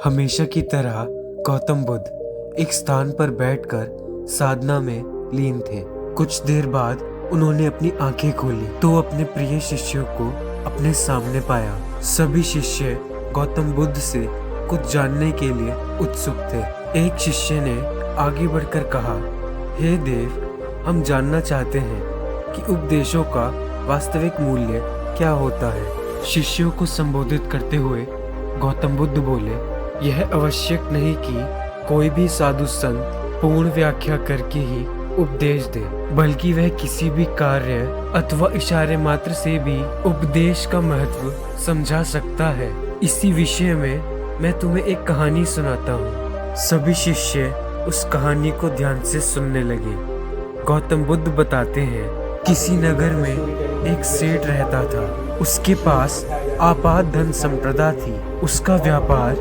हमेशा की तरह गौतम बुद्ध एक स्थान पर बैठकर साधना में लीन थे। कुछ देर बाद उन्होंने अपनी आंखें खोली तो अपने प्रिय शिष्यों को अपने सामने पाया। सभी शिष्य गौतम बुद्ध से कुछ जानने के लिए उत्सुक थे। एक शिष्य ने आगे बढ़कर कहा, हे देव, हम जानना चाहते हैं कि उपदेशों का वास्तविक मूल्य क्या होता है। शिष्यों को संबोधित करते हुए गौतम बुद्ध बोले, यह आवश्यक नहीं कि कोई भी साधु संत पूर्ण व्याख्या करके ही उपदेश दे, बल्कि वह किसी भी कार्य अथवा इशारे मात्र से भी उपदेश का महत्व समझा सकता है। इसी विषय में मैं तुम्हें एक कहानी सुनाता हूँ। सभी शिष्य उस कहानी को ध्यान से सुनने लगे। गौतम बुद्ध बताते हैं, किसी नगर में एक सेठ रहता था। उसके पास आपात धन संपदा थी। उसका व्यापार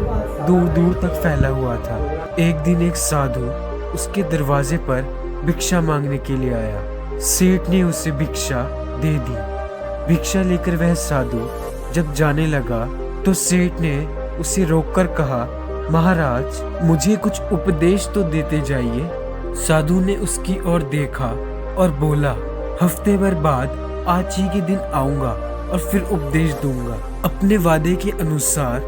दूर दूर तक फैला हुआ था। एक दिन एक साधु उसके दरवाजे पर भिक्षा मांगने के लिए आया। सेठ ने उसे भिक्षा दे दी। भिक्षा लेकर वह साधु जब जाने लगा तो सेठ ने उसे रोककर कहा, महाराज, मुझे कुछ उपदेश तो देते जाइए। साधु ने उसकी ओर देखा और बोला, हफ्ते भर बाद आज ही के दिन आऊंगा और फिर उपदेश दूंगा। अपने वादे के अनुसार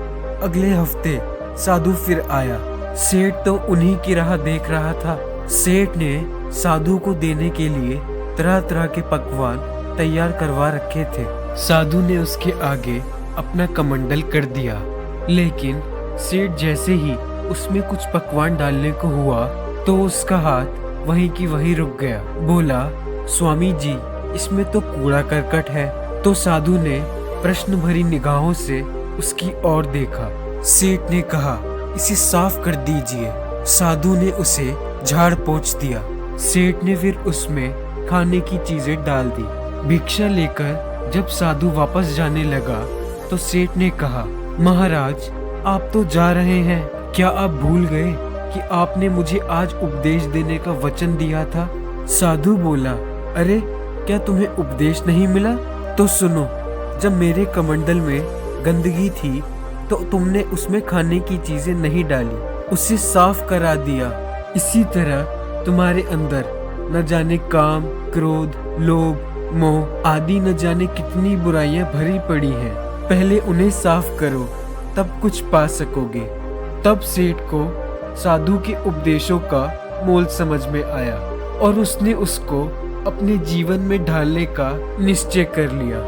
अगले हफ्ते साधु फिर आया। सेठ तो उन्हीं की राह देख रहा था। सेठ ने साधु को देने के लिए तरह तरह के पकवान तैयार करवा रखे थे। साधु ने उसके आगे अपना कमंडल कर दिया, लेकिन सेठ जैसे ही उसमें कुछ पकवान डालने को हुआ तो उसका हाथ वहीं की वहीं रुक गया। बोला, स्वामी जी, इसमें तो कूड़ा करकट है। तो साधु ने प्रश्न भरी निगाहों से उसकी ओर देखा। सेठ ने कहा, इसे साफ कर दीजिए। साधु ने उसे झाड़ पोंछ दिया। सेठ ने फिर उसमें खाने की चीजें डाल दी। भिक्षा लेकर जब साधु वापस जाने लगा तो सेठ ने कहा, महाराज, आप तो जा रहे हैं, क्या आप भूल गए कि आपने मुझे आज उपदेश देने का वचन दिया था? साधु बोला, अरे, क्या तुम्हें उपदेश नहीं मिला? तो सुनो, जब मेरे कमंडल में गंदगी थी तो तुमने उसमें खाने की चीजें नहीं डाली, उसे साफ करा दिया। इसी तरह तुम्हारे अंदर न जाने काम, क्रोध, लोभ, मोह आदि न जाने कितनी बुराइयां भरी पड़ी हैं। पहले उन्हें साफ करो, तब कुछ पा सकोगे। तब सेठ को साधु के उपदेशों का मोल समझ में आया और उसने उसको अपने जीवन में ढालने का निश्चय कर लिया।